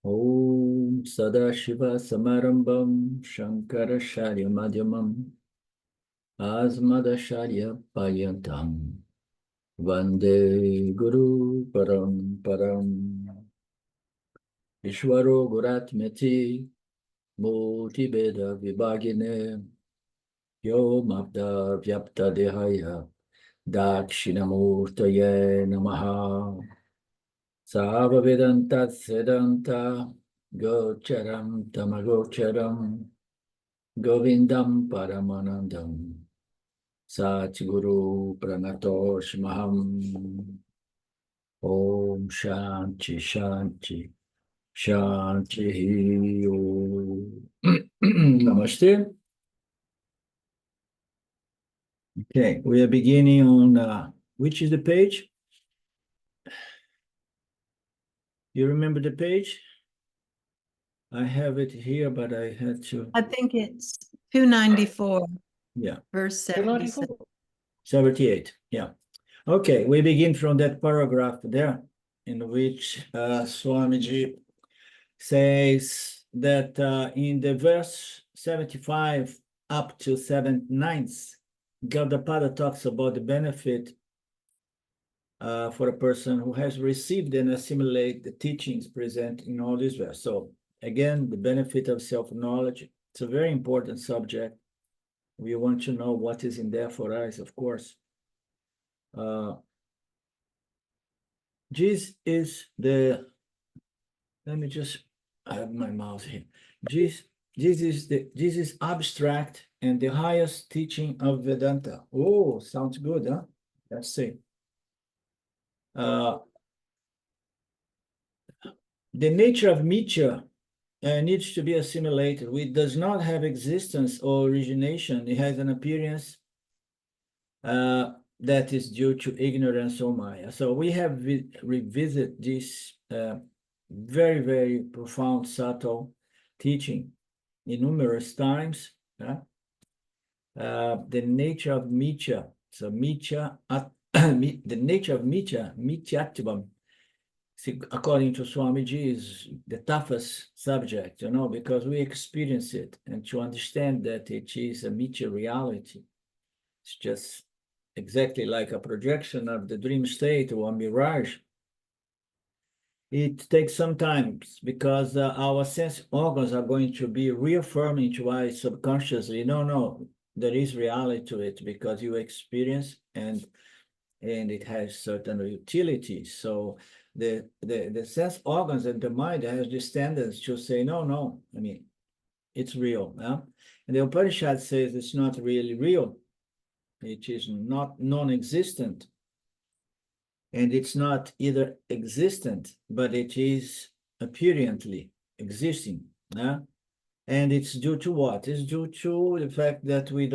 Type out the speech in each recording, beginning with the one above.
Om Sadashiva Samarambam Shankaracharya Madhyamam Asmadacharya Payantam Vande Guru Paramparam Ishvaro Guratmeti Multibeda Vibhagine Yo Mabda Vyapta Dehaya Dakshinamurtaye Namaha Sava Vedanta Sedanta Gocharam Tamagocharam Govindam Paramanandam Satguru Pranatosh Maham Om Shanti Shanti Shanti Om. Namaste. Okay, we are beginning on which is the page? You remember the page? I have it here, but I had to. I think it's 294, Yeah. verse 77. 78, yeah. Okay, we begin from that paragraph there, in which Swamiji says that in the verse 75 up to 79, Gaudapada talks about the benefit for a person who has received and assimilated the teachings present in all these verses. So again, the benefit of self-knowledge, it's a very important subject. We want to know what is in there for us, of course. This is the, let me just have my mouse here. This is abstract and the highest teaching of Vedanta. Oh, sounds good, huh? Let's see. The nature of Mithya needs to be assimilated. It does not have existence or origination. It has an appearance that is due to ignorance or Maya. So we have revisited this very, very profound, subtle teaching in numerous times. The nature of Mithya. So Mithya, the nature of Mithya, Mithyatvam, according to Swamiji, is the toughest subject, because we experience it. And to understand that it is a Mithya reality, it's just exactly like a projection of the dream state or a mirage. It takes some time because our sense organs are going to be reaffirming to us subconsciously, no, there is reality to it because you experience and it has certain utilities. So the sense organs and the mind has this tendency to say, no, I mean, it's real. And the Upanishad says it's not really real. It is not non-existent. And it's not either existent, but it is apparently existing. And it's due to what? It's due to the fact that we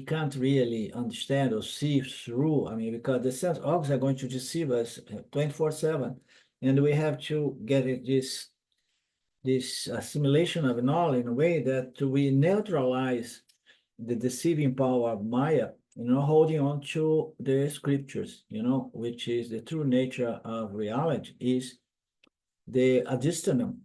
can't really understand or see through. I mean, because the sense organs are going to deceive us 24/7, and we have to get this assimilation of knowledge in a way that we neutralize the deceiving power of Maya, holding on to the scriptures, which is the true nature of reality, is the adhistanam,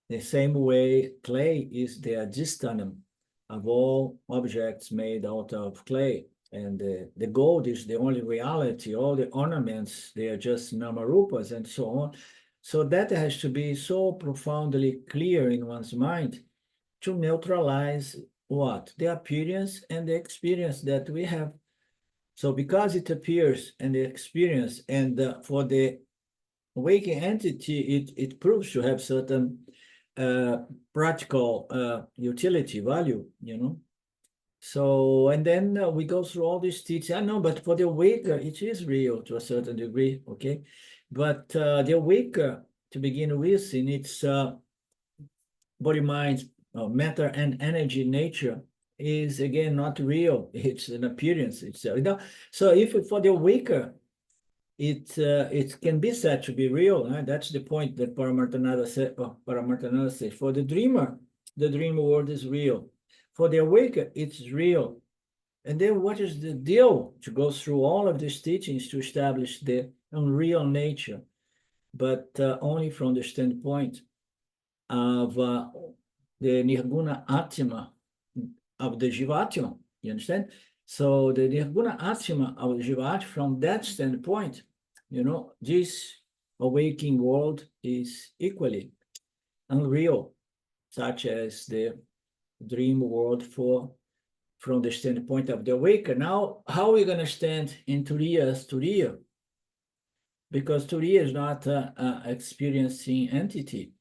the same way clay is the adhistanam of all objects made out of clay. And the gold is the only reality. All the ornaments, they are just namarupas and so on. So that has to be so profoundly clear in one's mind to neutralize what? The appearance and the experience that we have. So because it appears and the experience, and for the waking entity, it proves to have certain practical utility value, So, and then we go through all these teachings. I know, but for the awaker, it is real to a certain degree, okay? But the awaker, to begin with, in its body, mind, matter and energy nature, is again not real. It's an appearance. So if for the awaker, it can be said to be real. That's the point that Paramarthananda said. For the dreamer, the dream world is real. For the awaker, it's real. And then what is the deal to go through all of these teachings to establish the unreal nature? but only from the standpoint of the Nirguna Atma of the Jivatma. You understand? So the Nirguna Atma of the Jivatma, from that standpoint, this awakening world is equally unreal, such as the dream world from the standpoint of the awaker. Now, how are we going to stand in Turiya as Turiya? Because Turiya is not an experiencing entity.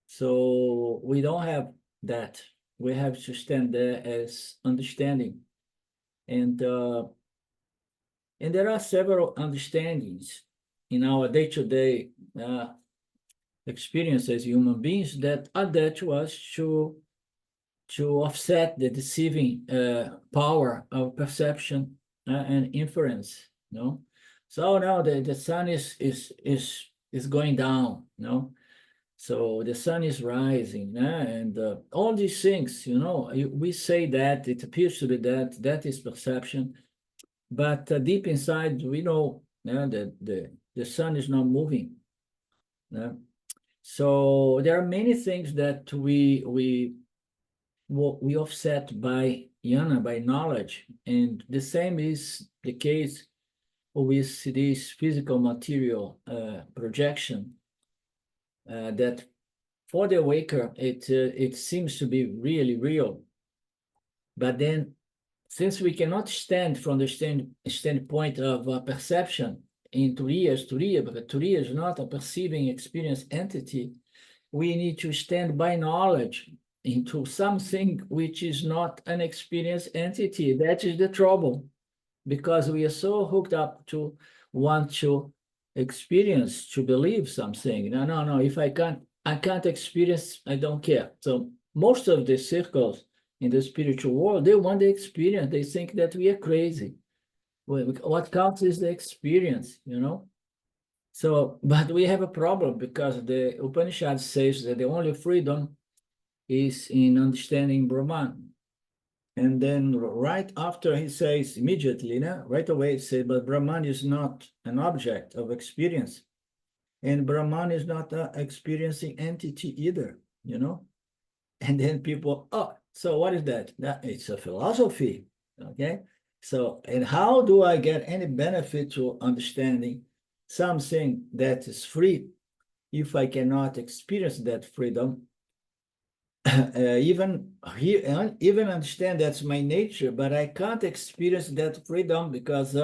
So we don't have that. We have to stand there as understanding. And there are several understandings in our day-to-day experience as human beings that are there to us to offset the deceiving power of perception and inference. So now the sun is going down. So the sun is rising, and all these things. We say that it appears to be that is perception, but deep inside we know that the sun is not moving. So there are many things that we offset by jnana, by knowledge, and the same is the case with this physical material projection. That for the awaker, it seems to be really real, but then since we cannot stand from the standpoint of perception in Turiya, but Turiya is not a perceiving experience entity, we need to stand by knowledge into something which is not an experience entity. That is the trouble, because we are so hooked up to want to experience, to believe something. No, if I can't experience, I don't care. So most of the circles in the spiritual world, they want the experience. They think that we are crazy. What counts is the experience, So, but we have a problem, because the Upanishad says that the only freedom is in understanding Brahman. And then right after he says immediately, right away, he says, but Brahman is not an object of experience. And Brahman is not an experiencing entity either, And then people, so what is that? It's a philosophy, okay? So, and how do I get any benefit to understanding something that is free if I cannot experience that freedom? Even understand that's my nature, but I can't experience that freedom because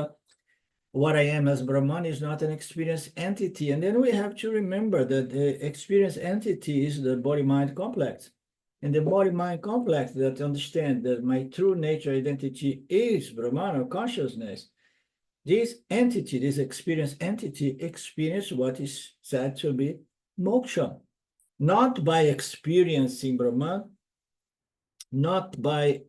what I am as Brahman is not an experienced entity. And then we have to remember that the experienced entity is the body-mind complex. And the body-mind complex that understand that my true nature identity is Brahman or consciousness. This entity, this experienced entity, experience what is said to be moksha. Not by experiencing Brahman, not by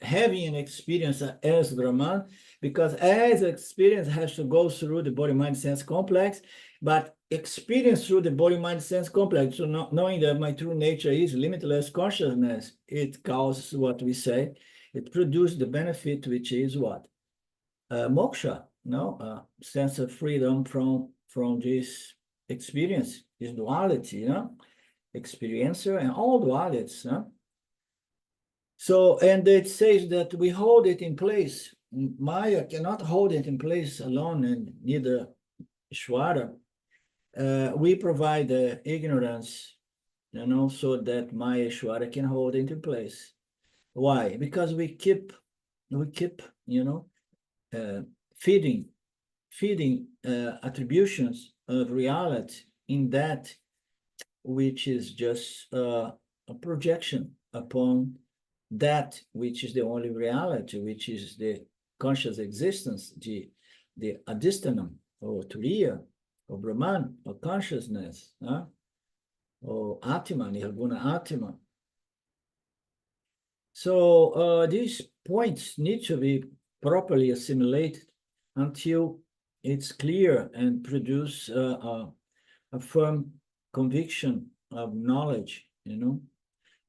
having an experience as Brahman, because as experience has to go through the body-mind-sense complex, but experience through the body-mind-sense complex, so knowing that my true nature is limitless consciousness, it causes what we say, it produces the benefit, which is what? Moksha, sense of freedom from this experience, this duality, experiencer and all dualities. So, and it says that we hold it in place. Maya cannot hold it in place alone, and neither Ishvara. We provide the ignorance, so that Maya Ishvara can hold it in place. Why? Because we keep, feeding attributions of reality in that which is just a projection upon that which is the only reality, which is the conscious existence, the adhistanam, or turiya, or Brahman, or consciousness, or Atma, Nirguna Atma. So these points need to be properly assimilated until it's clear and produce a firm conviction of knowledge,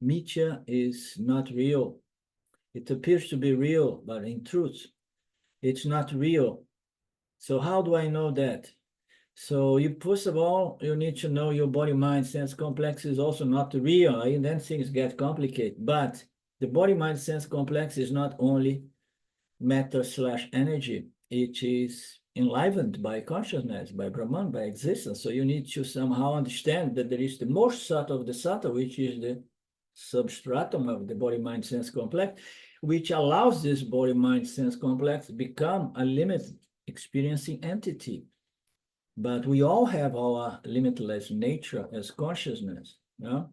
Mithya is not real. It appears to be real, but in truth, it's not real. So how do I know that? So you first of all, you need to know your body, mind, sense complex is also not real, and then things get complicated. But the body, mind, sense complex is not only matter/energy, it is enlivened by consciousness, by Brahman, by existence. So you need to somehow understand that there is the most subtle of the subtle, which is the substratum of the body, mind, sense complex, which allows this body, mind, sense complex become a limited experiencing entity. But we all have our limitless nature as consciousness, you know?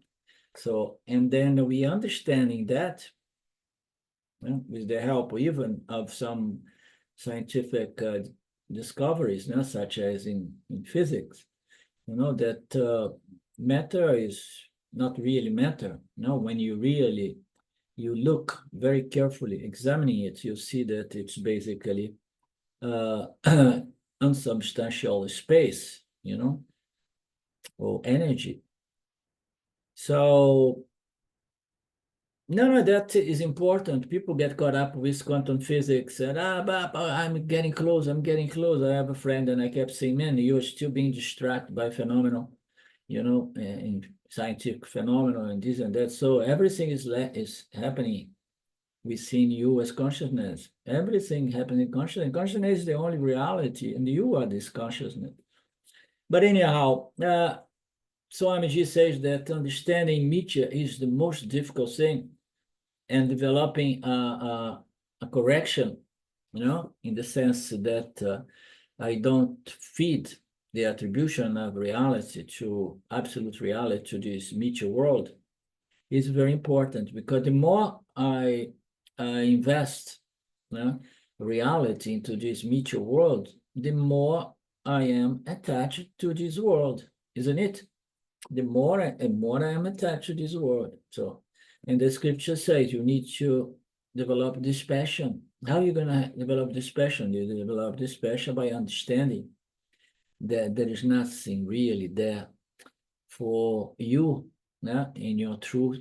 So, and then we understanding that, you know, with the help even of some scientific discoveries, you know, such as in physics, you know, that matter is not really matter. You know, when you look very carefully, examining it, you see that it's basically uh, unsubstantial space, you know, or energy. So, no, that is important. People get caught up with quantum physics and, but I'm getting close, I'm getting close. I have a friend and I kept saying, man, you're still being distracted by phenomenal, you know, in scientific phenomenon and this and that. So everything is happening within you as consciousness. Everything happening in consciousness. Consciousness is the only reality, and you are this consciousness. But anyhow, Swamiji says that understanding Mithya is the most difficult thing, and developing a correction, you know, in the sense that I don't feed the attribution of reality to absolute reality to this Mithya world is very important, because the more I invest, you know, reality into this Mithya world, the more I am attached to this world, isn't it? The more and more I am attached to this world. So, and the scripture says you need to develop this passion. How are you going to develop this passion? You develop this passion by understanding that there is nothing really there for you, yeah, in your true,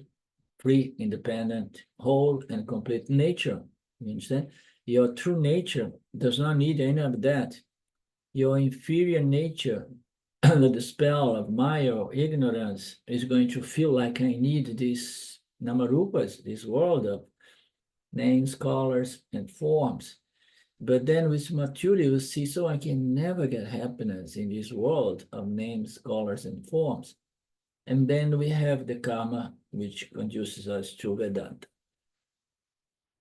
free, independent, whole, and complete nature. You understand? Your true nature does not need any of that. Your inferior nature, under the spell of Maya or ignorance, is going to feel like I need these namarupas, this world of names, colors, and forms. But then with maturity, you see, so I can never get happiness in this world of names, colors, and forms. And then we have the karma, which conduces us to Vedanta.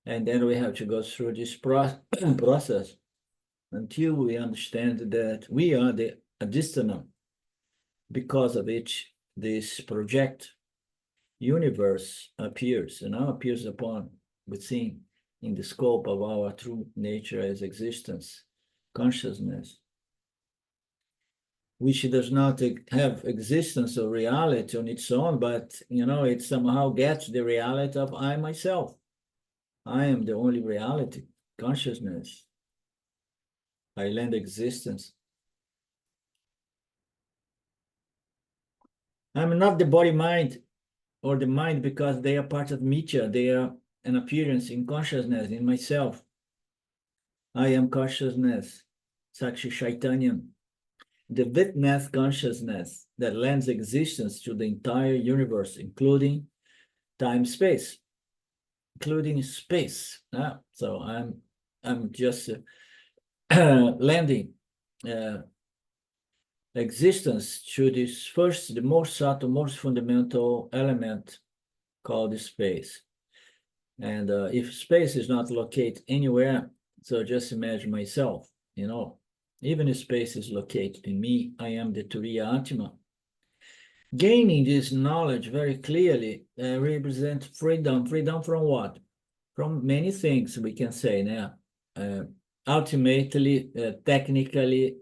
And then we have to go through this process until we understand that we are the additional, because of which this project universe appears, you know, appears upon within in the scope of our true nature as existence, consciousness, which does not have existence or reality on its own, but, you know, it somehow gets the reality of I myself. I am the only reality, consciousness. I lend existence. I'm not the body mind or the mind because they are part of Mithya. They are an appearance in consciousness, in myself. I am consciousness, Sakshi Chaitanyam, the witness consciousness that lends existence to the entire universe, including time, space, including space. So I'm just lending existence to this first, the most subtle, most fundamental element called space. And if space is not located anywhere, so just imagine myself, you know, even if space is located in me, I am the Turiya Atma. Gaining this knowledge very clearly represents freedom. Freedom from what? From many things, we can say now. Ultimately, technically,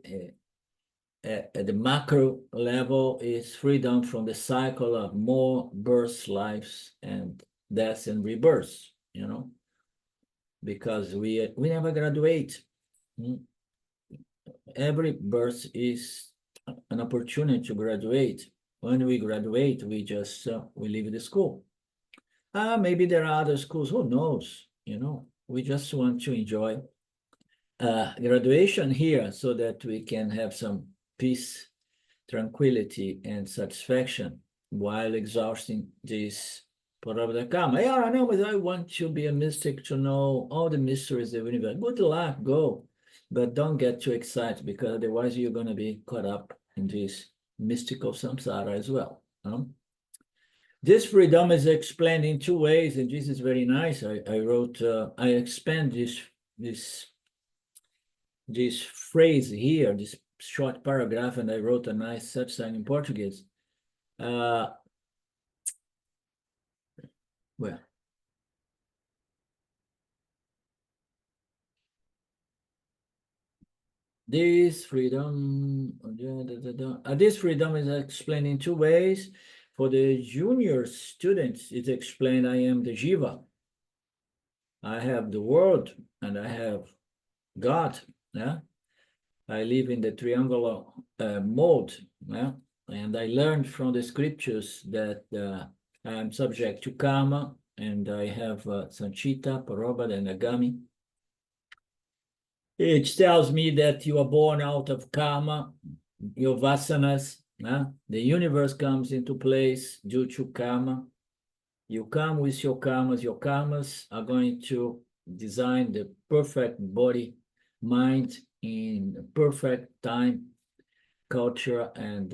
at the macro level, is freedom from the cycle of more births, lives, and deaths and rebirths, you know, because we never graduate. Every birth is an opportunity to graduate. When we graduate, we just we leave the school. Maybe there are other schools, who knows, you know. We just want to enjoy graduation here so that we can have some peace, tranquility, and satisfaction while exhausting this Parabda Karma. Yeah, I know, but I want to be a mystic to know all the mysteries of the universe. Good luck, go. But don't get too excited, because otherwise you're going to be caught up in this mystical samsara as well. This freedom is explained in two ways, and this is very nice. I expand this phrase here, this short paragraph, and I wrote a nice subsign in Portuguese. Well, this freedom is explained in two ways. For the junior students, it's explained, I am the Jiva. I have the world and I have God. Yeah, I live in the triangular mode. Yeah, and I learned from the scriptures that I am subject to karma, and I have Sanchita, Parabada, and Agami. It tells me that you are born out of karma, your vasanas. The universe comes into place due to karma. You come with your karmas. Your karmas are going to design the perfect body, mind in perfect time, culture, and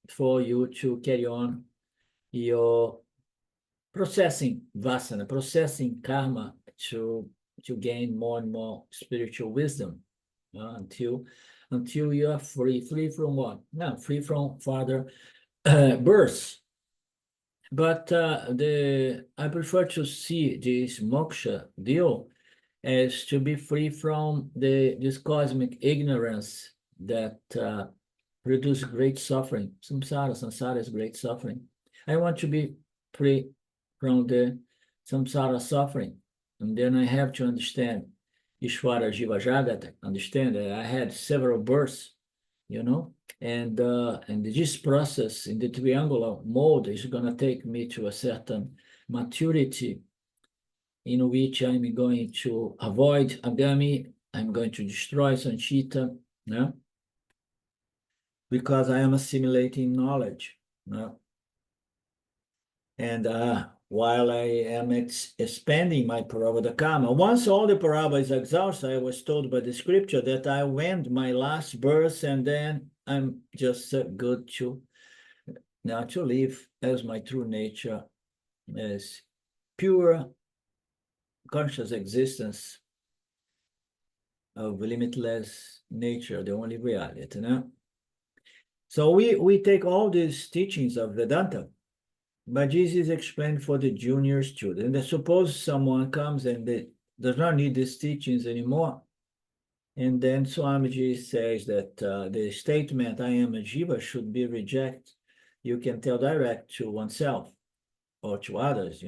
for you to carry on your processing vasana, processing karma to gain more and more spiritual wisdom until you are free from what? No, free from further births. But I prefer to see this moksha deal as to be free from this cosmic ignorance that produces great suffering. Samsara is great suffering. I want to be free from the samsara suffering. And then I have to understand Ishvara Jiva Jagat, understand that I had several births, and this process in the triangular mode is going to take me to a certain maturity in which I'm going to avoid Agami, I'm going to destroy Sanchita, because I am assimilating knowledge. And while I am expanding my Parabada Karma, once all the Parabha is exhausted, I was told by the scripture that I went my last birth, and then I'm just good to now to live as my true nature, as pure conscious existence of limitless nature, the only reality. So we take all these teachings of Vedanta, but this is explained for the junior student. And suppose someone comes and they does not need these teachings anymore. And then Swamiji says that the statement, I am a Jiva, should be rejected. You can tell direct to oneself or to others,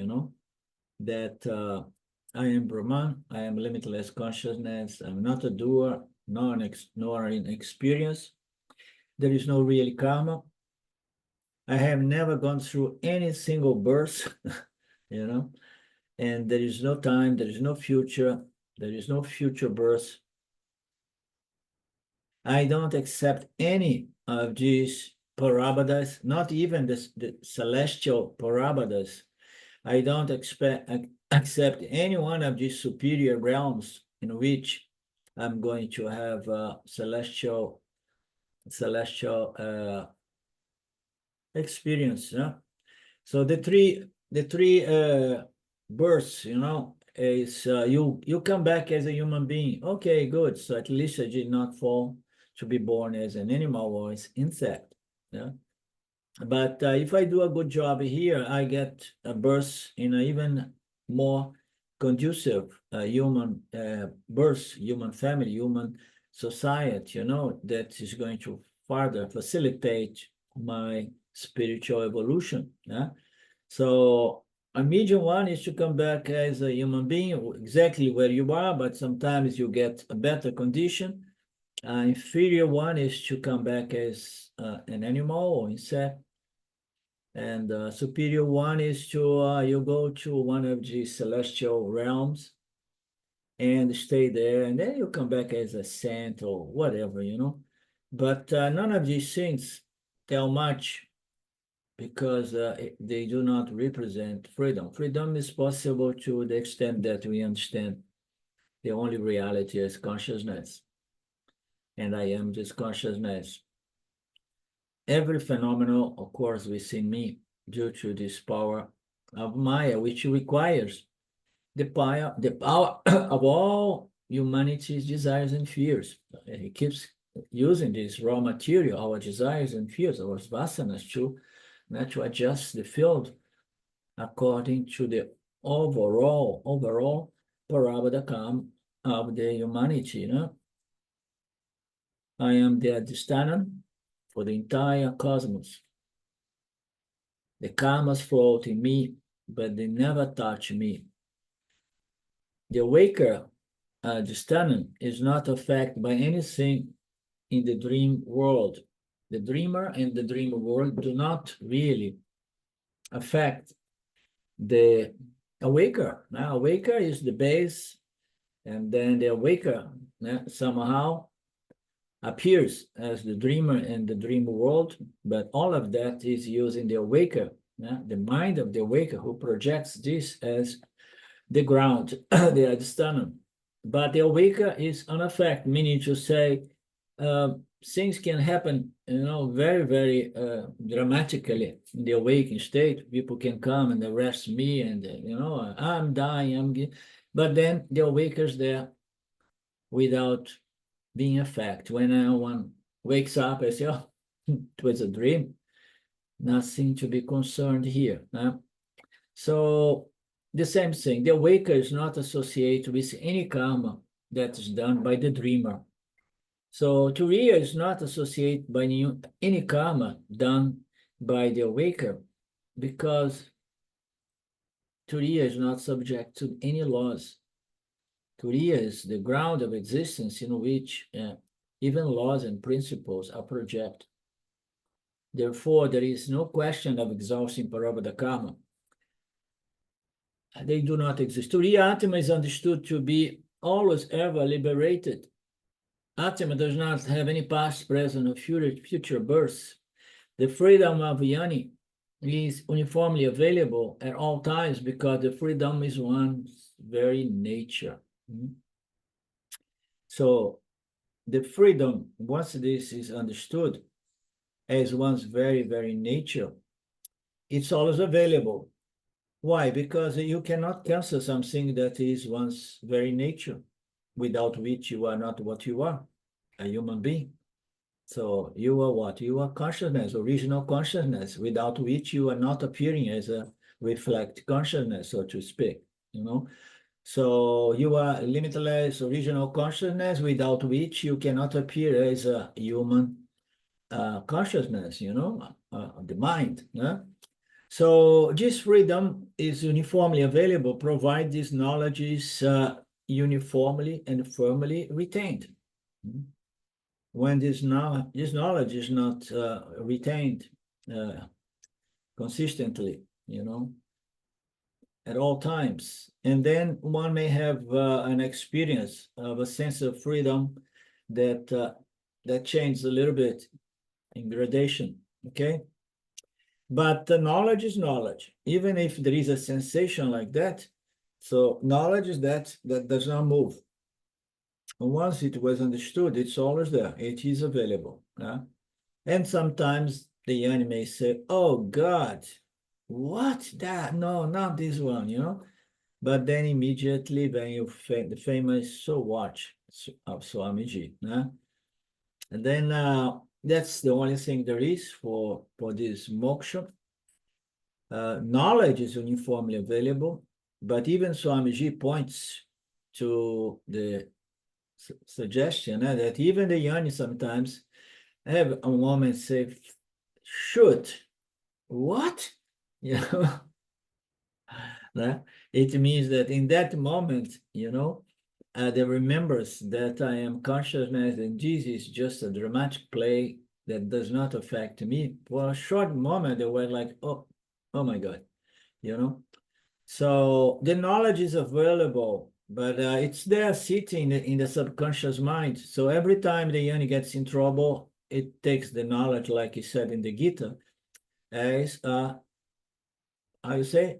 that I am Brahman, I am limitless consciousness, I'm not a doer, nor an experience. There is no real karma. I have never gone through any single birth, and there is no time, there is no future birth. I don't accept any of these parabadas, not even the celestial parabadas. I don't accept any one of these superior realms in which I'm going to have celestial experience. So the three births, is you come back as a human being. Okay, good. So at least I did not fall to be born as an animal or as insect. But if I do a good job here, I get a birth in an even more conducive human birth, human family, human society, that is going to further facilitate my spiritual evolution. So a medium one is to come back as a human being, exactly where you are, but sometimes you get a better condition. Inferior one is to come back as an animal or insect. And superior one is to you go to one of the celestial realms and stay there, and then you come back as a saint or whatever, But none of these things tell much because they do not represent freedom. Freedom is possible to the extent that we understand the only reality is consciousness, and I am this consciousness. Every phenomenon occurs within me due to this power of Maya, which requires the power of all humanity's desires and fears. He keeps using this raw material, our desires and fears, our vasanas, to adjust the field according to the overall parabodakam of the humanity. I am the adhisthanam for the entire cosmos. The karmas float in me, but they never touch me. The awaker, adhisthanam, is not affected by anything in the dream world. The dreamer and the dream world do not really affect the awaker. Now, awaker is the base, and then the awaker somehow appears as the dreamer in the dream world, but all of that is using the awaker, the mind of the awaker, who projects this as the ground, the adhisthanam. But the awaker is unaffected, meaning to say things can happen, very, very dramatically in the awakening state. People can come and arrest me, and I'm dying, but then the awaker's there without being affected. When one wakes up, I say, oh, it was a dream. Nothing to be concerned here. So the same thing, the awaker is not associated with any karma that is done by the dreamer. So Turiya is not associated by any karma done by the awaker, because Turiya is not subject to any laws. Turiya is the ground of existence in which even laws and principles are projected. Therefore, there is no question of exhausting Parabodha karma. They do not exist. Turiya Atma is understood to be always ever liberated. Atma does not have any past, present, or future births. The freedom of Yani is uniformly available at all times because the freedom is one's very nature. So the freedom, once this is understood as one's very, very nature, it's always available. Why? Because you cannot cancel something that is one's very nature, without which you are not what you are, a human being. So you are what? You are consciousness, original consciousness, without which you are not appearing as a reflect consciousness, so to speak, So you are limitless original consciousness, without which you cannot appear as a human consciousness, the mind. So this freedom is uniformly available, provided this knowledge is uniformly and firmly retained. When this knowledge is not retained consistently, at all times, and then one may have an experience of a sense of freedom that changes a little bit in gradation, okay? But the knowledge is knowledge, even if there is a sensation like that. So knowledge is that does not move. And once it was understood, it's always there. It is available. And sometimes the enemy may say, "Oh God, what that? No, not this one," But then immediately, when the famous "so watch" of Swamiji, and then that's the only thing there is for this moksha. Knowledge is uniformly available, but even Swamiji points to the suggestion that even the yani sometimes have a moment say, shoot, what? It means that in that moment, they remembers that I am consciousness and this is just a dramatic play that does not affect me. For a short moment, they were like, oh my God, So the knowledge is available, but it's there sitting in the subconscious mind. So every time the yani gets in trouble, it takes the knowledge, like he said in the Gita, as a, how you say,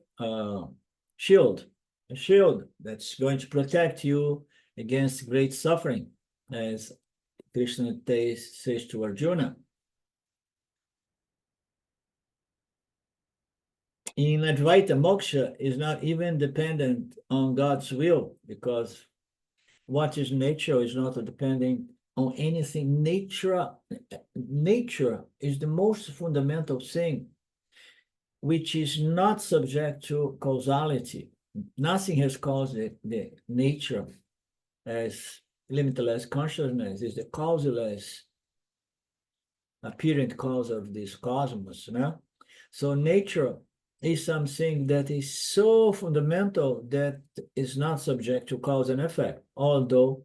shield, a shield that's going to protect you against great suffering, as Krishna says to Arjuna. In Advaita, moksha is not even dependent on God's will, because what is nature is not depending on anything. Nature is the most fundamental thing, which is not subject to causality. Nothing has caused the nature as limitless consciousness is the causeless apparent cause of this cosmos. So nature is something that is so fundamental that is not subject to cause and effect, although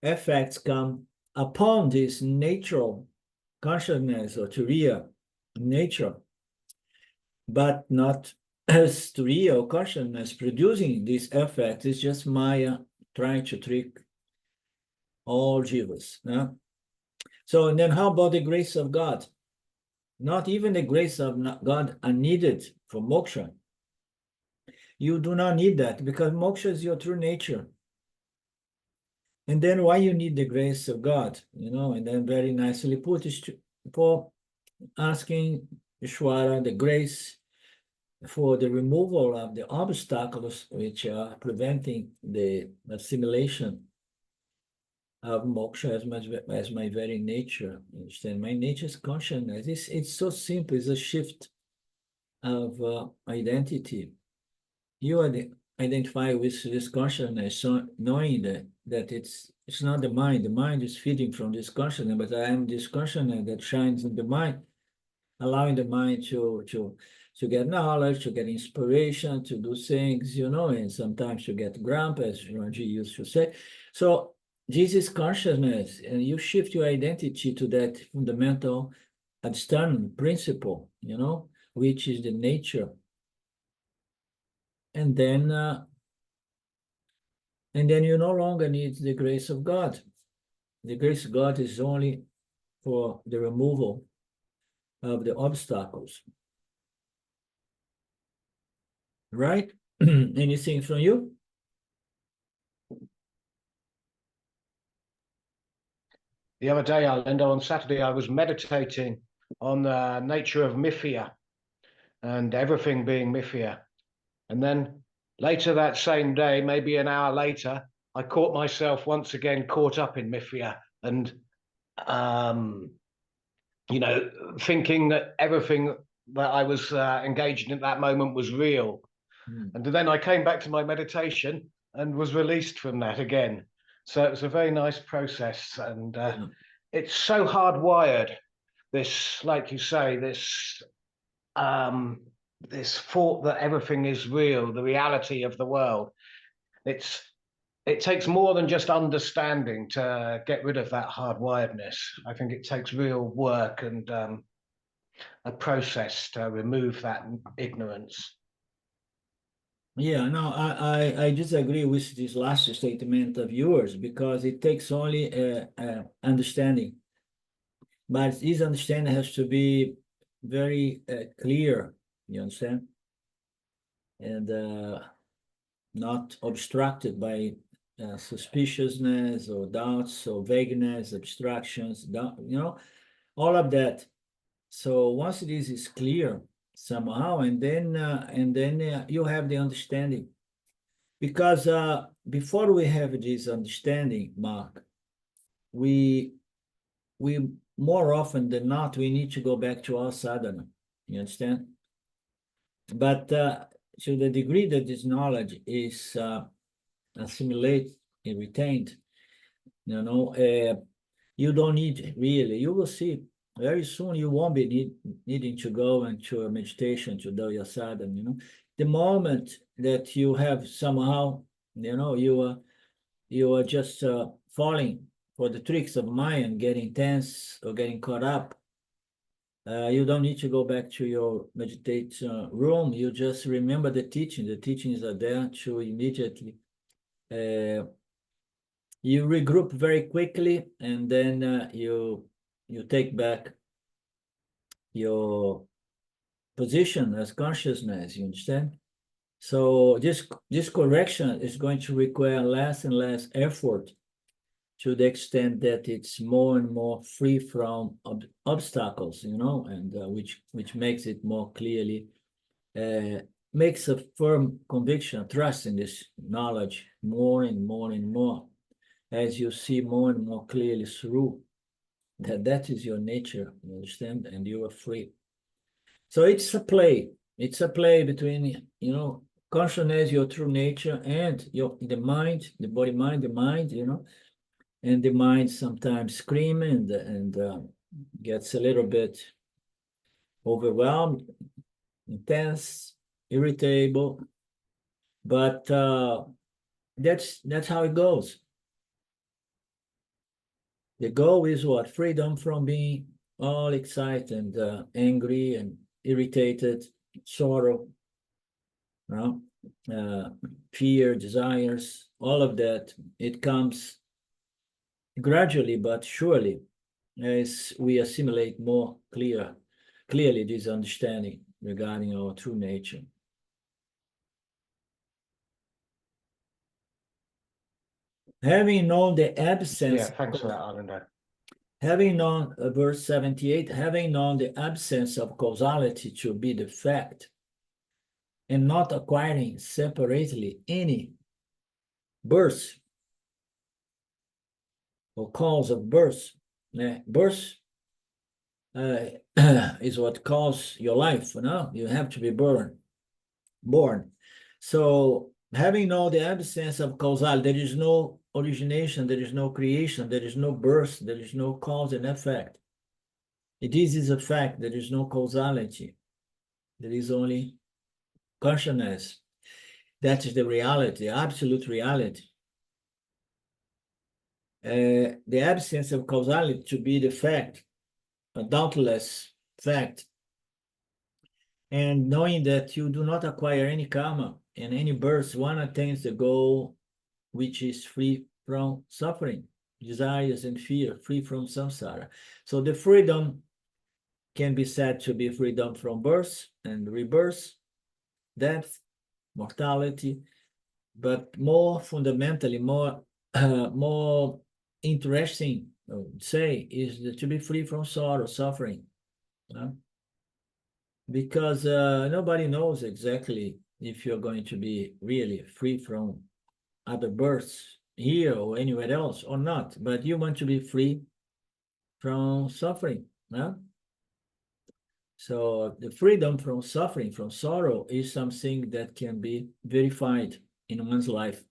effects come upon this natural consciousness or turiya nature, but not as turiya or consciousness producing this effect. Is just Maya trying to trick all jivas. So, and then how about the grace of God? Not even the grace of God are needed for moksha. You do not need that, because moksha is your true nature. And then why you need the grace of God? And then very nicely put is for asking Ishwara the grace for the removal of the obstacles which are preventing the assimilation of moksha as my very nature. Understand? My nature is consciousness. It's so simple. It's a shift of identity. You identify with this consciousness, so knowing that it's not the mind. The mind is feeding from this consciousness, but I am this consciousness that shines in the mind, allowing the mind to get knowledge, to get inspiration, to do things, and sometimes to get grump, as Ranji used to say. So this is consciousness, and you shift your identity to that fundamental external principle, which is the nature. And then you no longer need the grace of God. The grace of God is only for the removal of the obstacles. Right? Anything from you? The other day, Linda, on Saturday, I was meditating on the nature of Mithya and everything being Mithya. And then later that same day, maybe an hour later, I caught myself once again caught up in Mithya and, thinking that everything that I was engaged in at that moment was real. And then I came back to my meditation and was released from that again. So it was a very nice process, and it's so hardwired. This, like you say, this thought that everything is real, the reality of the world. It takes more than just understanding to get rid of that hardwiredness. I think it takes real work and a process to remove that ignorance. Yeah, no, I disagree with this last statement of yours, because it takes only understanding. But this understanding has to be very clear, you understand? And not obstructed by suspiciousness or doubts or vagueness, abstractions, all of that. So once this is clear somehow, and then you have the understanding. Because before we have this understanding, Mark, we more often than not, we need to go back to our sadhana. You understand? But to the degree that this knowledge is assimilated and retained, you don't need really. You will see very soon you won't be needing to go into a meditation to do your sadhana. The moment that you have somehow, you are just falling for the tricks of mind, getting tense or getting caught up. You don't need to go back to your meditation room. You just remember the teaching. The teachings are there to immediately. You regroup very quickly, and then you you take back your position as consciousness, you understand? So this correction is going to require less and less effort, to the extent that it's more and more free from obstacles, and which makes it more clearly, makes a firm conviction, trust in this knowledge more and more and more, as you see more and more clearly through that is your nature, you understand, and you are free. So it's a play. It's a play between, consciousness, your true nature, and the mind, the body, mind, the mind, and the mind sometimes screaming and gets a little bit overwhelmed, intense, irritable, but that's how it goes. The goal is what? Freedom from being all excited and angry and irritated, sorrow, fear, desires, all of that. It comes gradually but surely, as we assimilate more clearly this understanding regarding our true nature. Having known the absence. Yeah, thanks for that, Arlindo. Having known, verse 78, having known the absence of causality to be the fact, and not acquiring separately any birth or cause of birth. Birth is what causes your life, You have to be born. So having known the absence of causality, there is no origination, there is no creation, there is no birth, there is no cause and effect. This is a fact, there is no causality. There is only consciousness. That is the reality, absolute reality. The absence of causality to be the fact, a doubtless fact, and knowing that you do not acquire any karma and any birth, one attains the goal, which is free from suffering, desires, and fear, free from samsara. So the freedom can be said to be freedom from birth and rebirth, death, mortality, but more fundamentally, more interesting, I would say, is to be free from sorrow, suffering. Because nobody knows exactly if you're going to be really free from other births here or anywhere else or not, but you want to be free from suffering. So the freedom from suffering, from sorrow, is something that can be verified in one's life.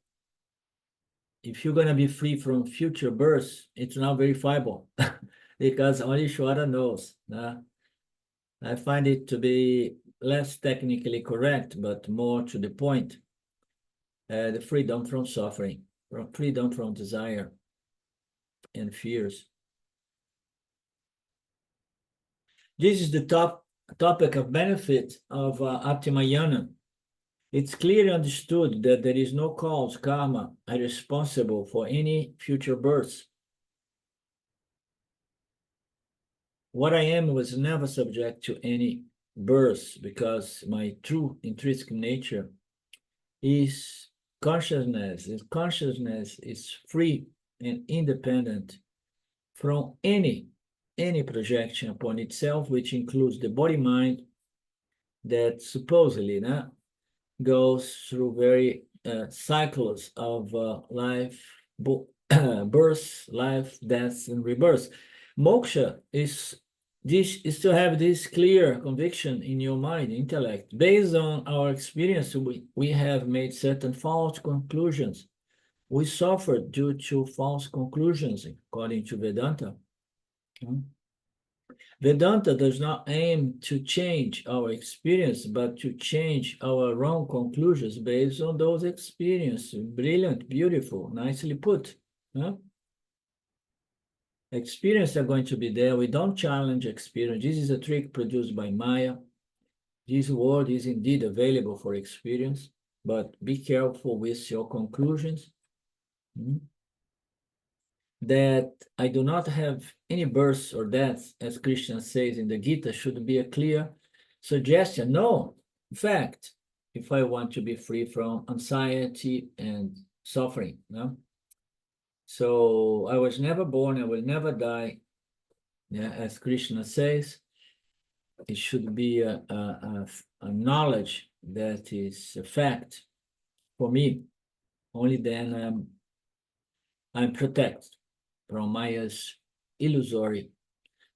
If you're going to be free from future births, it's not verifiable because only Shwara knows. I find it to be less technically correct, but more to the point. The freedom from suffering, freedom from desire and fears. This is the topic of benefit of Atmayana. It's clearly understood that there is no cause, karma, responsible for any future births. What I am was never subject to any birth because my true intrinsic nature is consciousness. Consciousness is free and independent from any projection upon itself, which includes the body-mind that supposedly goes through very cycles of life, birth, life, death, and rebirth. Moksha is to have this clear conviction in your mind, intellect. Based on our experience, we have made certain false conclusions. We suffer due to false conclusions, according to Vedanta. Vedanta does not aim to change our experience, but to change our wrong conclusions based on those experiences. Brilliant, beautiful, nicely put. Experiences are going to be there. We don't challenge experience. This is a trick produced by Maya. This world is indeed available for experience, but be careful with your conclusions. that I do not have any birth or death, as Krishna says in the Gita, should be a clear suggestion. No, in fact, if I want to be free from anxiety and suffering, no? So I was never born, I will never die. Yeah, as Krishna says, it should be a knowledge that is a fact for me. Only then I'm protected from Maya's illusory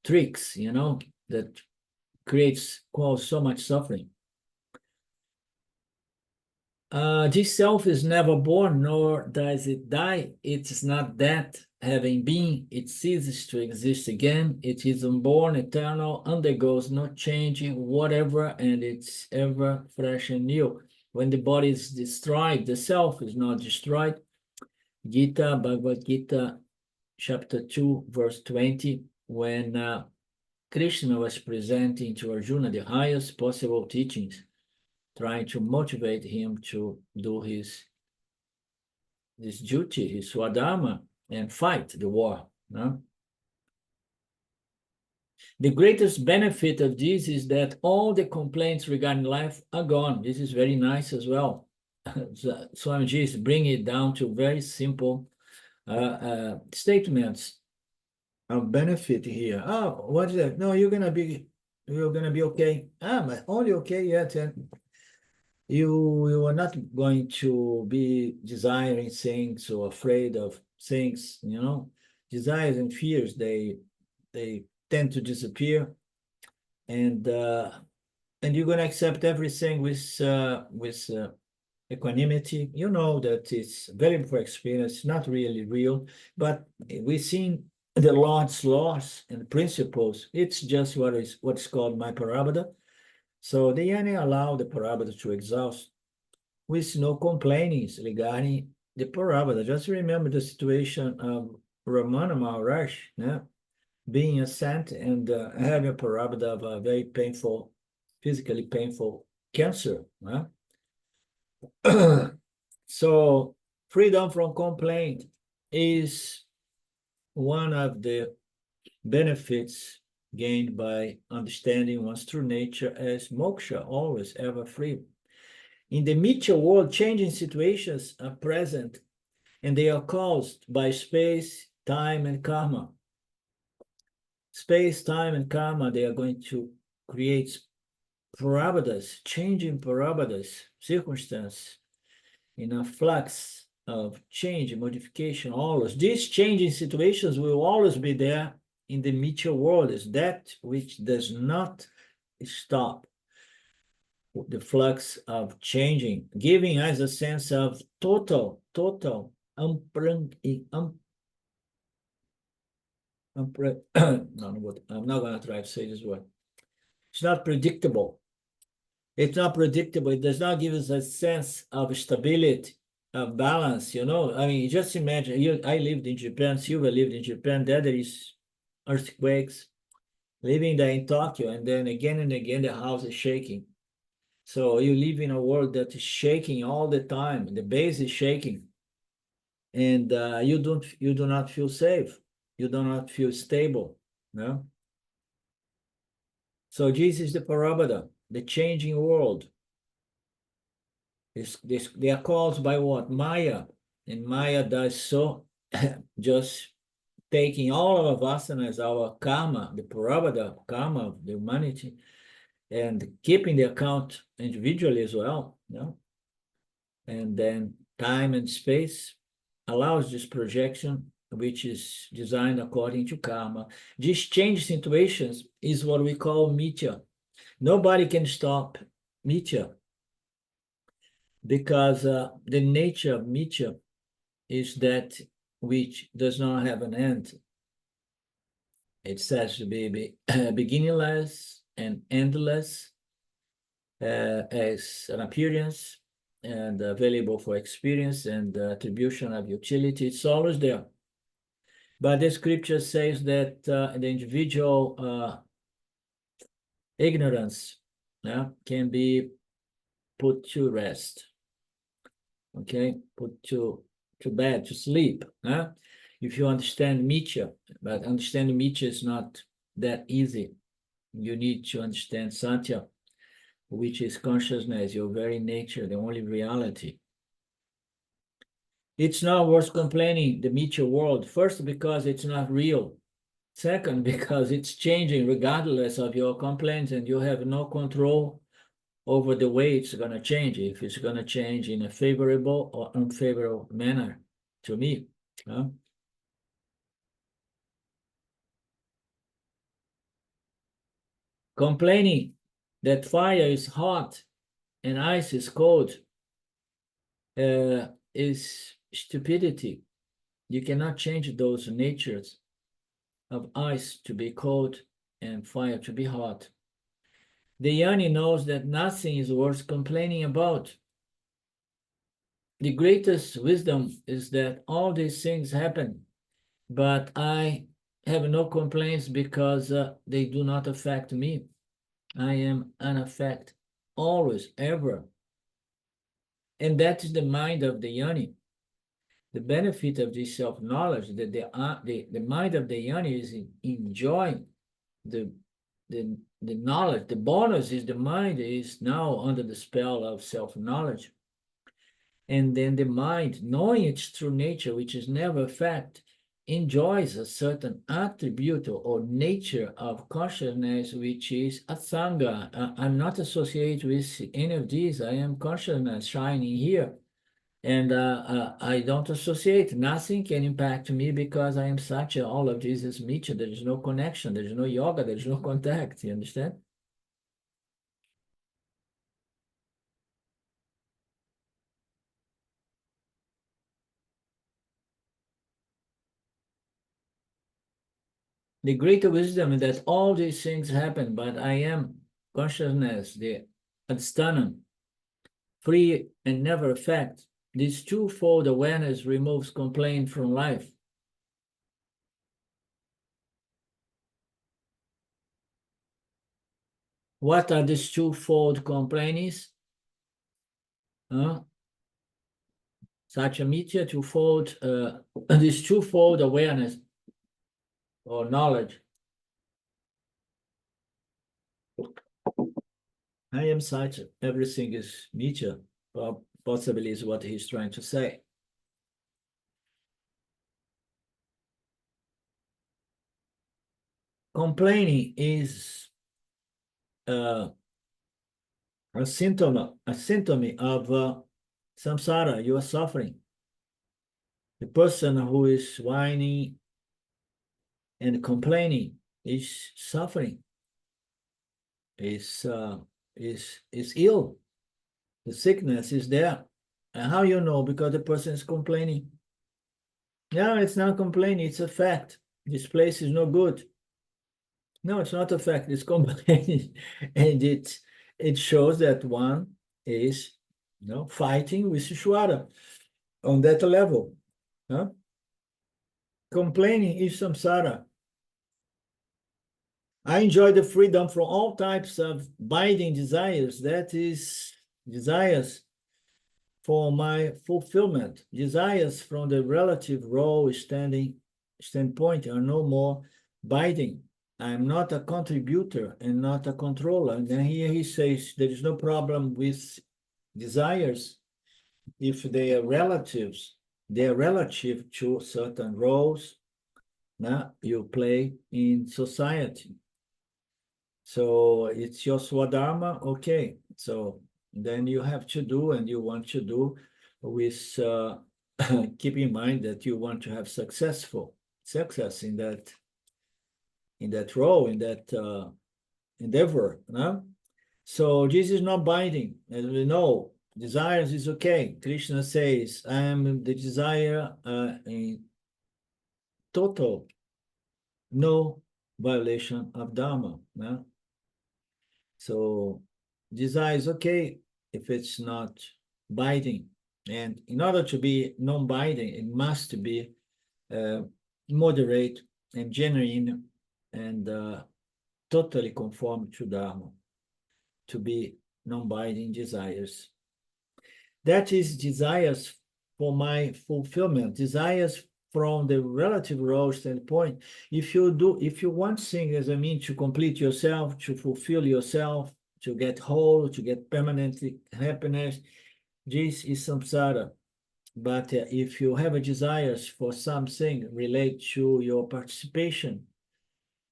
tricks, that cause so much suffering. This self is never born, nor does it die. It is not that, having been, it ceases to exist again. It is unborn, eternal, undergoes no changing whatever, and it's ever fresh and new. When the body is destroyed, the self is not destroyed. Gita, Bhagavad Gita, chapter 2, verse 20, when Krishna was presenting to Arjuna the highest possible teachings, trying to motivate him to do his duty, his swadharma, and fight the war. No? The greatest benefit of this is that all the complaints regarding life are gone. This is very nice as well. Swamiji is bringing it down to very simple statements of benefit here. Oh, what is that? No, you're gonna be okay. But only okay yet. You are not going to be desiring things or afraid of things. Desires and fears, they tend to disappear, and you're going to accept everything with equanimity. You know that it's very for experience, not really real, but we've seen the Lord's laws and principles. It's just what's called my parabada. So the Yana allow the parabada to exhaust with no complainings regarding the parabada. Just remember the situation of Ramana Maharaj, being a saint and having a parabada of a very painful, physically painful cancer. So freedom from complaint is one of the benefits gained by understanding one's true nature as moksha, always ever free. In the Mithya world, changing situations are present, and they are caused by space, time, and karma. Space, time, and karma, they are going to create parabadas, changing parabadas, circumstance, in a flux of change, modification, always. These changing situations will always be there in the Mithya world, is that which does not stop the flux of changing, giving us a sense of total, no, I'm not going to try to say this word. It's not predictable. It's not predictable. It does not give us a sense of stability, of balance, I mean, just imagine, I lived in Japan, Silva lived in Japan, there is earthquakes, living there in Tokyo, and then again and again, the house is shaking. So you live in a world that is shaking all the time. The base is shaking. And you do not feel safe. You do not feel stable. No? So this is the parabada, the changing world. They are caused by what? Maya. And Maya does so just taking all of vasanas, our karma, the parabada karma of the humanity, and keeping the account individually as well. And then time and space allows this projection, which is designed according to karma. These change situations is what we call mithya. Nobody can stop mithya, because the nature of mithya is that which does not have an end. It says to be beginningless and endless as an appearance, and available for experience and attribution of utility. It's always there. But the scripture says that the individual ignorance can be put to rest. Okay, put to bed, to sleep. if you understand Mithya, but understanding Mithya is not that easy. You need to understand Satya, which is consciousness, your very nature, the only reality. It's not worth complaining, the Mithya world. First, because it's not real. Second, because it's changing regardless of your complaints, and you have no control over the way it's going to change, if it's going to change in a favorable or unfavorable manner to me. Huh? Complaining that fire is hot and ice is cold is stupidity. You cannot change those natures of ice to be cold and fire to be hot. The Jnani knows that nothing is worth complaining about. The greatest wisdom is that all these things happen, but I have no complaints because they do not affect me. I am unaffected, always, ever. And that is the mind of the Jnani. The benefit of this self-knowledge, that the mind of the Jnani is enjoying the knowledge. The bonus is the mind is now under the spell of self-knowledge. And then the mind, knowing its true nature, which is never fact, enjoys a certain attribute or nature of consciousness, which is asanga. I'm not associated with any of these. I am consciousness shining here. And I don't associate. Nothing can impact me because I am Satya. All of this is Mithya. There is no connection. There is no yoga. There is no contact. You understand? The greater wisdom is that all these things happen, but I am consciousness, the adsthanam, free and never affect. This twofold awareness removes complaint from life. What are these twofold complaints? Such a Mithya twofold, this twofold awareness or knowledge. I am Satya. Everything is Mithya. Possibly is what he's trying to say. Complaining is a symptom of samsara. You are suffering. The person who is whining and complaining is suffering. Is ill. The sickness is there. And how you know? Because the person is complaining. No, it's not complaining. It's a fact. This place is no good. No, it's not a fact. It's complaining, and it shows that one is, fighting with Ishwara on that level. Huh? Complaining is samsara. I enjoy the freedom from all types of binding desires. That is desires for my fulfillment. Desires from the relative role standpoint are no more binding. I'm not a contributor and not a controller. And then here he says there is no problem with desires if they are relatives. They are relative to certain roles that you play in society. So it's your swadharma, okay. So then you have to do and you want to do with keep in mind that you want to have success in that role, in that endeavor. No? So this is not binding. As we know, desires is okay. Krishna says, I am the desire in total, no violation of Dharma. No? So desire is okay if it's not binding. And in order to be non-binding, it must be moderate and genuine and totally conform to Dharma, to be non-binding desires. That is desires for my fulfillment, desires from the relative role standpoint, if you want things as a means to complete yourself, to fulfill yourself, to get whole, to get permanent happiness, this is samsara. But if you have a desires for something relate to your participation,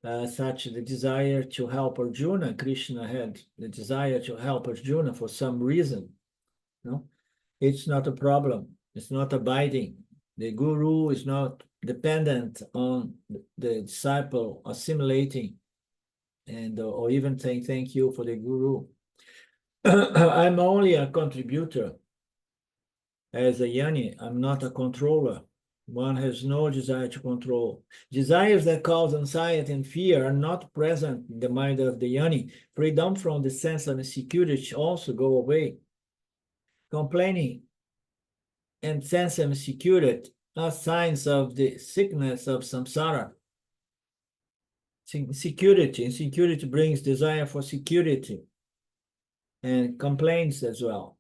such the desire to help Arjuna, Krishna had the desire to help Arjuna for some reason, no, it's not a problem. It's not abiding. The guru is not dependent on the disciple assimilating and or even saying thank you for the guru. I'm only a contributor. As a yani, I'm not a controller. One has no desire to control. Desires that cause anxiety and fear are not present in the mind of the yani. Freedom from the sense of insecurity also go away. Complaining and sense of insecurity are signs of the sickness of samsara. Insecurity brings desire for security and complaints as well.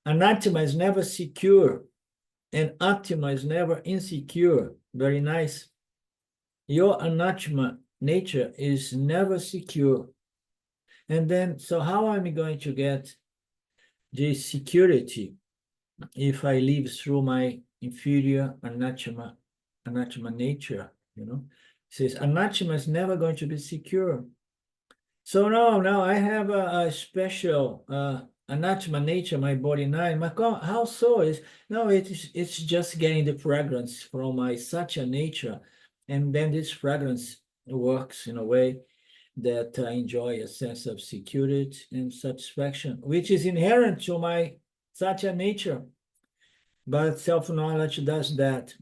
Anatma is never secure, and Atma is never insecure. Very nice. Your anatma nature is never secure. And then, so how am I going to get this security if I live through my inferior anatma nature, you know? It says anatma is never going to be secure. So no, I have a special anatma nature, my body nine. How so? It's just getting the fragrance from my satya nature, and then this fragrance works in a way that I enjoy a sense of security and satisfaction, which is inherent to my satya nature. But self-knowledge does that.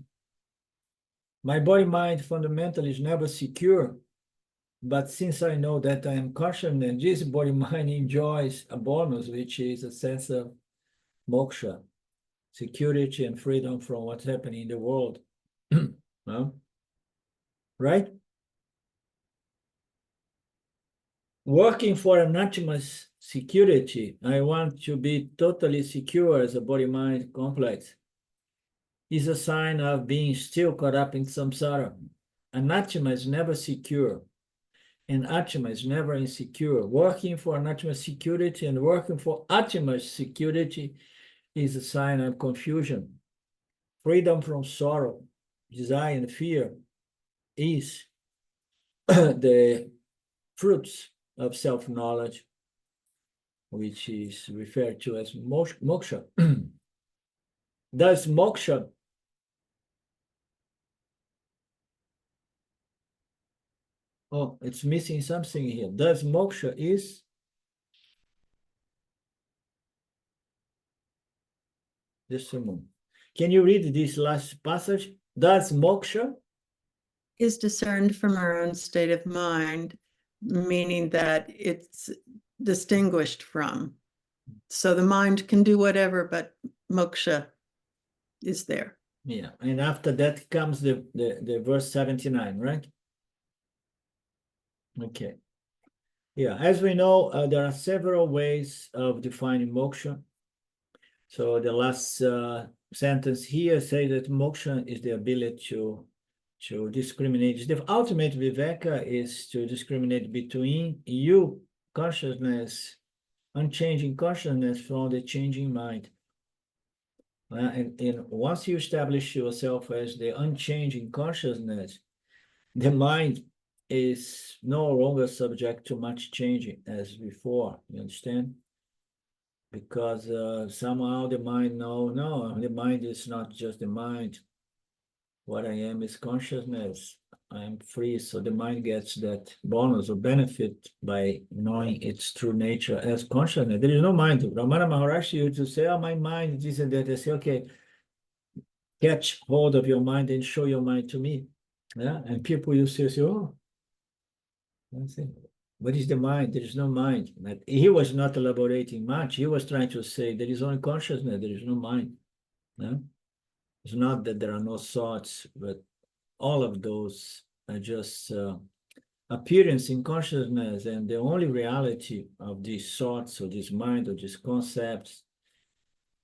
My body-mind fundamentally is never secure. But since I know that I am conscious, and this body-mind enjoys a bonus, which is a sense of moksha, security and freedom from what's happening in the world. No? Right? Working for an Atma's security, I want to be totally secure as a body-mind complex, is a sign of being still caught up in samsara. An Atma is never secure, and Atma is never insecure. Working for an Atma's security and working for Atma's security is a sign of confusion. Freedom from sorrow, desire, and fear is the fruits of self-knowledge, which is referred to as moksha. Does moksha it's missing something here. Does moksha is just a moment. Can you read this last passage? Does moksha Is discerned from our own state of mind, meaning that it's distinguished from. So the mind can do whatever, but moksha is there. Yeah, and after that comes the verse 79, right? Okay. Yeah, as we know, there are several ways of defining moksha. So the last sentence here says that moksha is the ability to discriminate. The ultimate viveka is to discriminate between you, consciousness, unchanging consciousness from the changing mind. And once you establish yourself as the unchanging consciousness, the mind is no longer subject to much changing as before, you understand? Because somehow the mind, no, the mind is not just the mind. What I am is consciousness. I am free, so the mind gets that bonus or benefit by knowing its true nature as consciousness. There is no mind. Ramana Maharshi used to say, oh, my mind, this and that. I say, okay, catch hold of your mind and show your mind to me. Yeah, and people used to say, oh, what is the mind? There is no mind. He was not elaborating much. He was trying to say there is only consciousness, there is no mind. No? It's not that there are no thoughts, but all of those are just appearance in consciousness, and the only reality of these thoughts or this mind or these concepts,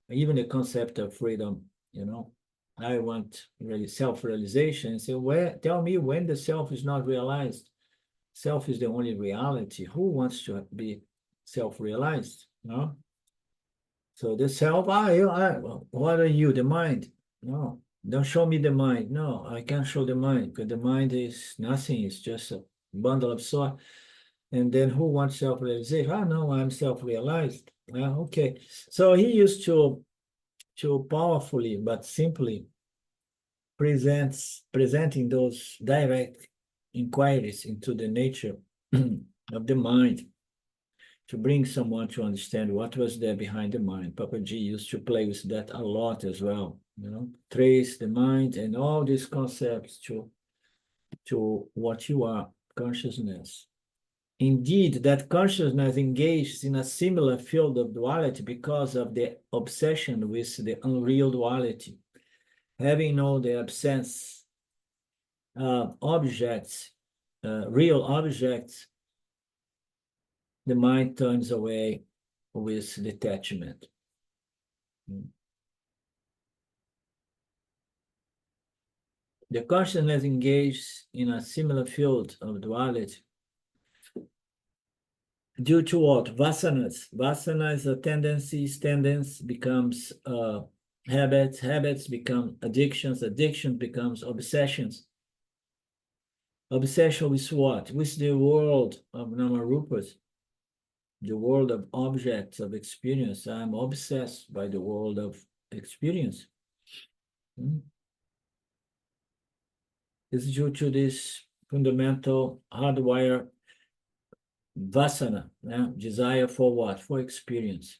even the concept of freedom, you know, I want really self-realization. So tell me when the self is not realized. Self is the only reality. Who wants to be self-realized? No. So the self, what are you? The mind? No, don't show me the mind. No, I can't show the mind because the mind is nothing. It's just a bundle of soil. And then who wants self-realization? No, I'm self-realized. Okay. So he used to powerfully but simply presenting those direct inquiries into the nature of the mind to bring someone to understand what was there behind the mind. Papaji used to play with that a lot as well, trace the mind and all these concepts to what you are, consciousness. Indeed, that consciousness engages in a similar field of duality because of the obsession with the unreal duality. Having known the absence of objects, real objects, the mind turns away with detachment. The consciousness engages in a similar field of duality due to what? Vasanas. Vasanas are tendencies, becomes habits become addictions, addiction becomes obsessions. Obsession with what? With the world of Namarupas, the world of objects of experience. I'm obsessed by the world of experience. It's due to this fundamental hardwire vasana, desire for what? For experience.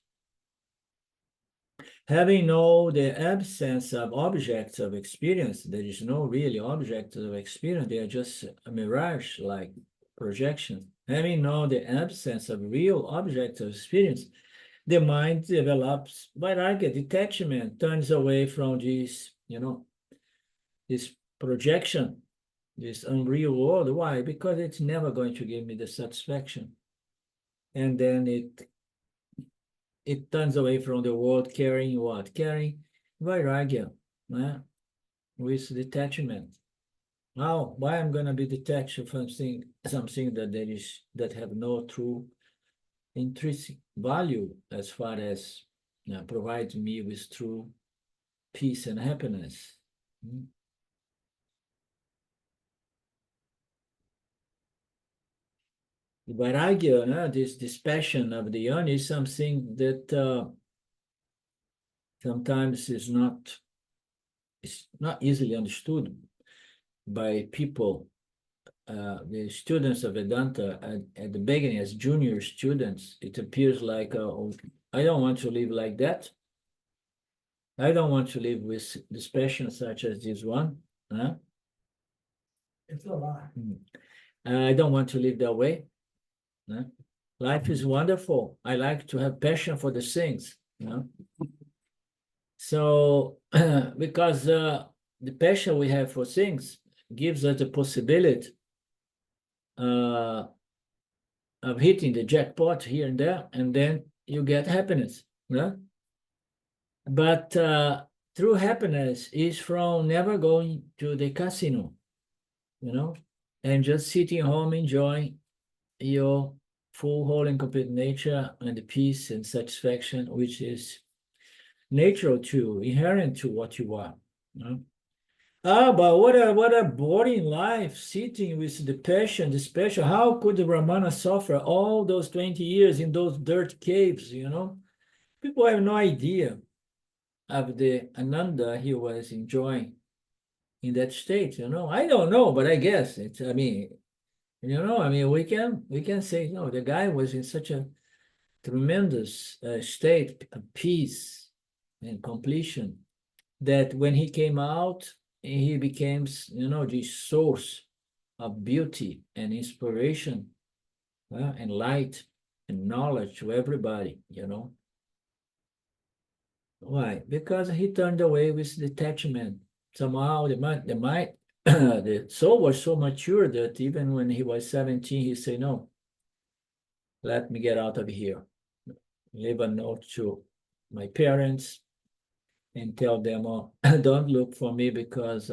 Having known the absence of objects of experience, there is no really object of experience, they are just a mirage like projection. Having known the absence of real objects of experience, the mind develops vairagya, detachment, turns away from this, this projection, this unreal world. Why? Because it's never going to give me the satisfaction. And then it turns away from the world, carrying what? Carrying vairagya, with detachment. Now, why I'm going to be detached from something that have no true intrinsic value as far as provides me with true peace and happiness. The vairagya, this passion of the yoni is something that sometimes is not easily understood by people. The students of Vedanta at the beginning, as junior students, it appears like, I don't want to live like that. I don't want to live with this passion such as this one. It's a lie. I don't want to live that way. Life is wonderful. I like to have passion for the things. So, because the passion we have for things gives us the possibility of hitting the jackpot here and there, and then you get happiness. But true happiness is from never going to the casino, and just sitting home enjoying your full, whole, and complete nature and the peace and satisfaction, which is natural to, inherent to what you are. But what a boring life, sitting with the passion, this passion. How could the Ramana suffer all those 20 years in those dirt caves, People have no idea of the Ananda he was enjoying in that state, I don't know, but I guess it's, we can say, the guy was in such a tremendous state of peace and completion that when he came out, he became, the source of beauty and inspiration and light and knowledge to everybody, Why? Because he turned away with detachment. Somehow the mind, the soul was so mature that even when he was 17, he said, no, let me get out of here. Leave a note to my parents, and tell them, oh, don't look for me because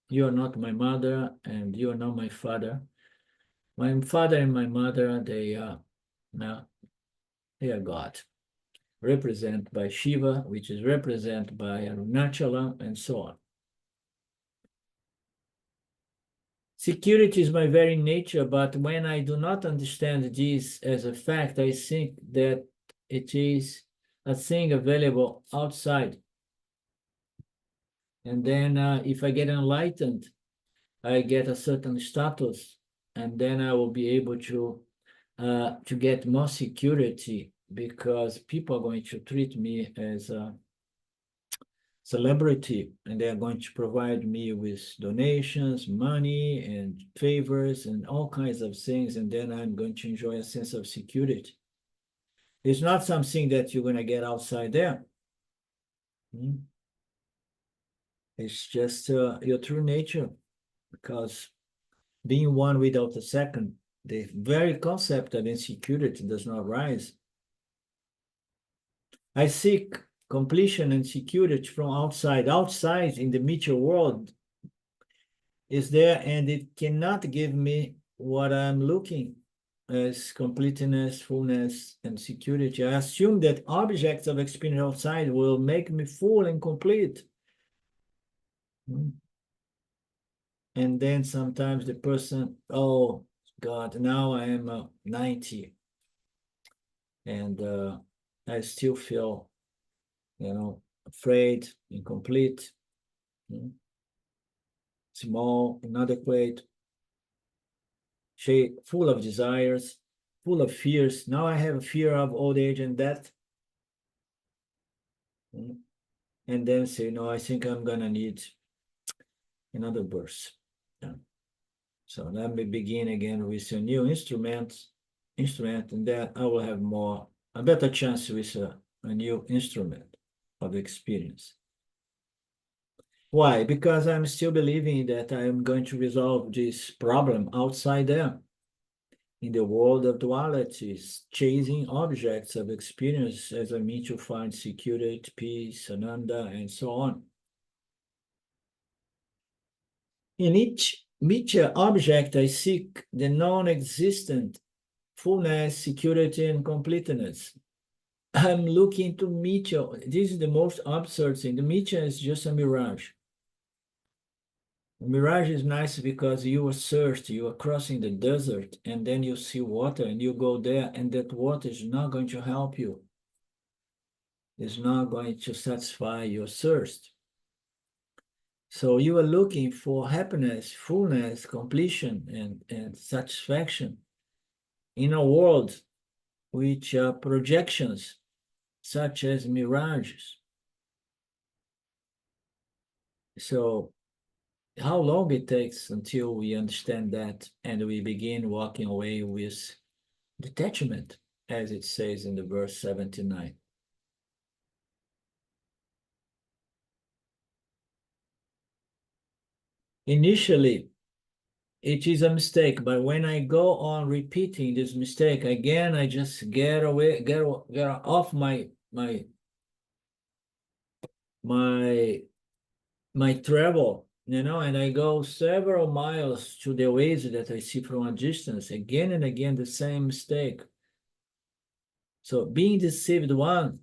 you are not my mother and you are not my father. My father and my mother, they are God, represented by Shiva, which is represented by Arunachala, and so on. Security is my very nature, but when I do not understand this as a fact, I think that it is a thing available outside. And then if I get enlightened, I get a certain status, and then I will be able to get more security because people are going to treat me as a celebrity, and they are going to provide me with donations, money, and favors, and all kinds of things, and then I'm going to enjoy a sense of security. It's not something that you're going to get outside there. It's just your true nature, because being one without a second, the very concept of insecurity does not rise. I seek completion and security from outside. Outside in the material world is there, and it cannot give me what I'm looking as completeness, fullness, and security. I assume that objects of experience outside will make me full and complete. And then sometimes the person, oh God, now I am 90 and I still feel, afraid, incomplete, small, inadequate, full of desires, full of fears. Now I have a fear of old age and death. And then say, no, I think I'm gonna need another birth. So let me begin again with a new instrument, and then I will have a better chance with a new instrument of experience. Why? Because I'm still believing that I am going to resolve this problem outside there. In the world of dualities, chasing objects of experience as a means to find security, peace, ananda, and so on. In each mithya object, I seek the non-existent fullness, security, and completeness. I'm looking to mithya. This is the most absurd thing. The mithya is just a mirage. A mirage is nice because you are thirsty, you are crossing the desert, and then you see water, and you go there, and that water is not going to help you. It's not going to satisfy your thirst. So you are looking for happiness, fullness, completion, and satisfaction in a world which are projections, such as mirages. So how long it takes until we understand that and we begin walking away with detachment, as it says in the verse 79. Initially, it is a mistake, but when I go on repeating this mistake again, I just get off my travel, and I go several miles to the ways that I see from a distance, again and again, the same mistake. So being deceived one,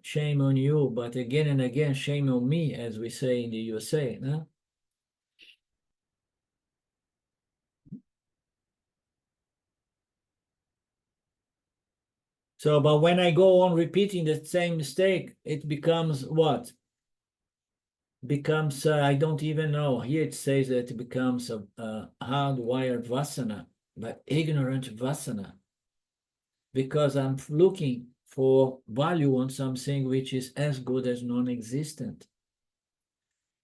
shame on you, but again and again, shame on me, as we say in the USA, no? So, but when I go on repeating the same mistake, it becomes what? Becomes, I don't even know. Here it says that it becomes a hardwired vasana, but ignorant vasana. Because I'm looking for value on something which is as good as non-existent.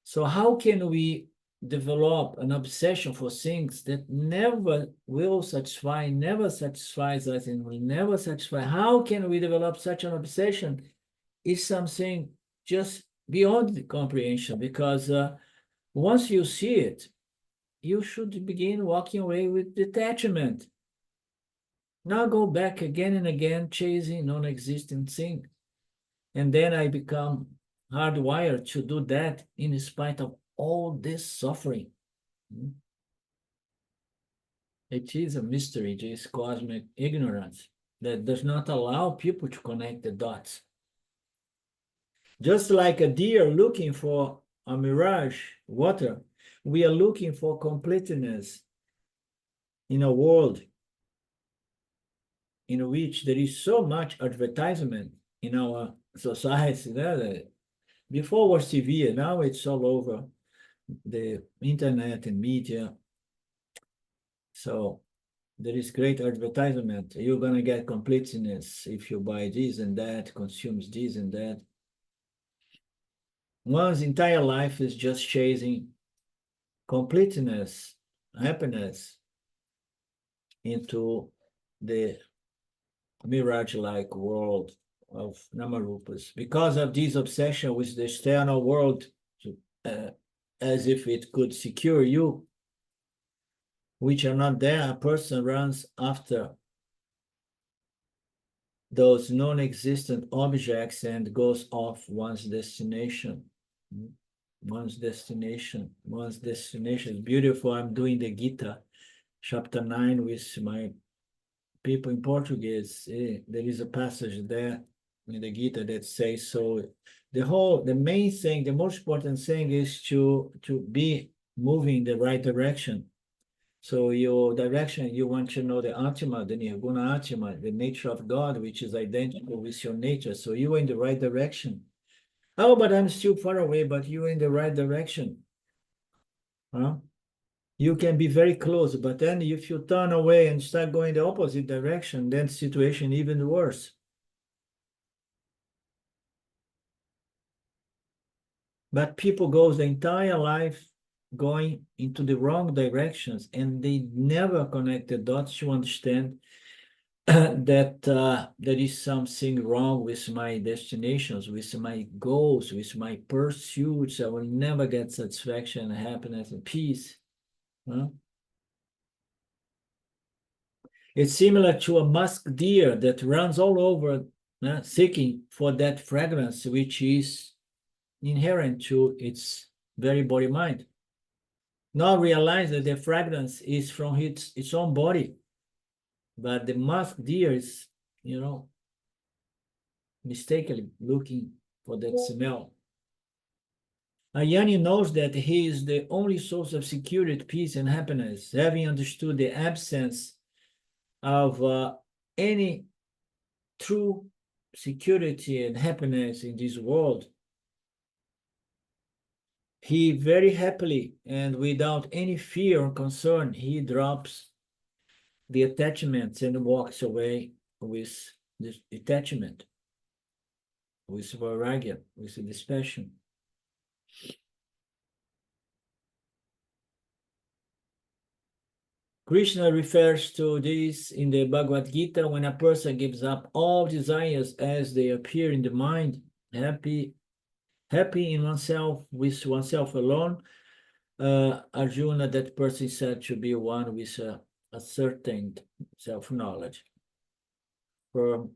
So how can we develop an obsession for things that never will satisfy, never satisfies us, and will never satisfy? How can we develop such an obsession? It's something just beyond the comprehension, because once you see it, you should begin walking away with detachment. Now go back again and again, chasing non-existent thing. And then I become hardwired to do that in spite of all this suffering. It is a mystery, this cosmic ignorance that does not allow people to connect the dots. Just like a deer looking for a mirage, water, we are looking for completeness in a world in which there is so much advertisement in our society. Before was TV, now it's all over the internet and media. So there is great advertisement. You're going to get completeness if you buy this and that, consumes this and that. One's entire life is just chasing completeness, happiness into the mirage-like world of Namarupas. Because of this obsession with the external world, as if it could secure you, which are not there, a person runs after those non-existent objects and goes off one's destination. One's destination is beautiful. I'm doing the Gita, chapter 9, with my people in Portuguese. There is a passage there in the Gita that says so. The main thing, the most important thing is to be moving in the right direction. So your direction, you want to know the Atma, the Nirguna Atma, the nature of God, which is identical with your nature. So you are in the right direction. Oh, but I'm still far away, but you're in the right direction. Huh? You can be very close, but then if you turn away and start going the opposite direction, then the situation even worse. But people go the entire life going into the wrong directions, and they never connect the dots to understand that there is something wrong with my destinations, with my goals, with my pursuits. I will never get satisfaction, happiness, and peace. Huh? It's similar to a musk deer that runs all over, seeking for that fragrance which is inherent to its very body mind. Now realize that the fragrance is from its own body, but the musk deer is, mistakenly looking for that smell. Ayani knows that he is the only source of security, peace, and happiness, having understood the absence of any true security and happiness in this world. He very happily and without any fear or concern, he drops the attachments and walks away with this detachment, with vairagya, with dispassion. Krishna refers to this in the Bhagavad Gita when a person gives up all desires as they appear in the mind, happy in oneself, with oneself alone. Arjuna, that person is said to be one with a certain self-knowledge. For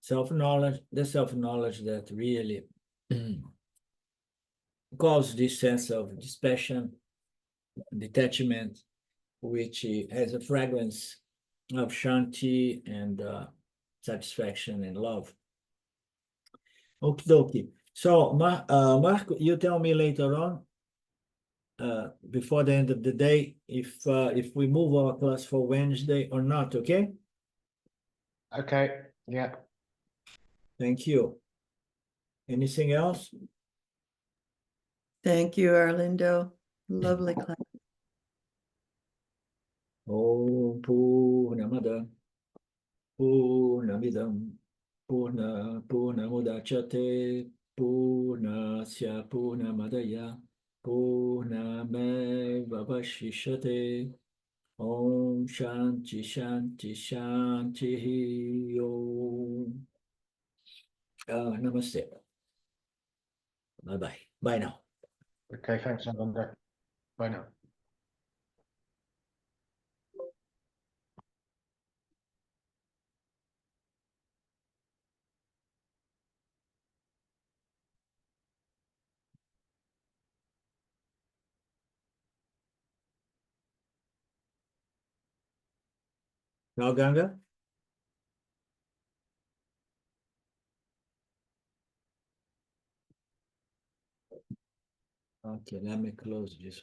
self-knowledge, the self-knowledge that really causes this sense of dispassion, detachment, which has a fragrance of shanti and satisfaction and love. Okie dokie. So, Marco, you tell me later on, before the end of the day, if we move our class for Wednesday or not, okay? Okay, yeah. Thank you. Anything else? Thank you, Arlindo. Lovely class. Om Purnamada Purnamidam Purnamudachyate Purnasya Purnamadaya Purnamevavashishyate. Om Shanti Shanti Shanti Om. Namaste. Bye-bye. Bye now. Okay, thanks, Arlindo. Bye now. Now, Ganga? Okay, let me close this.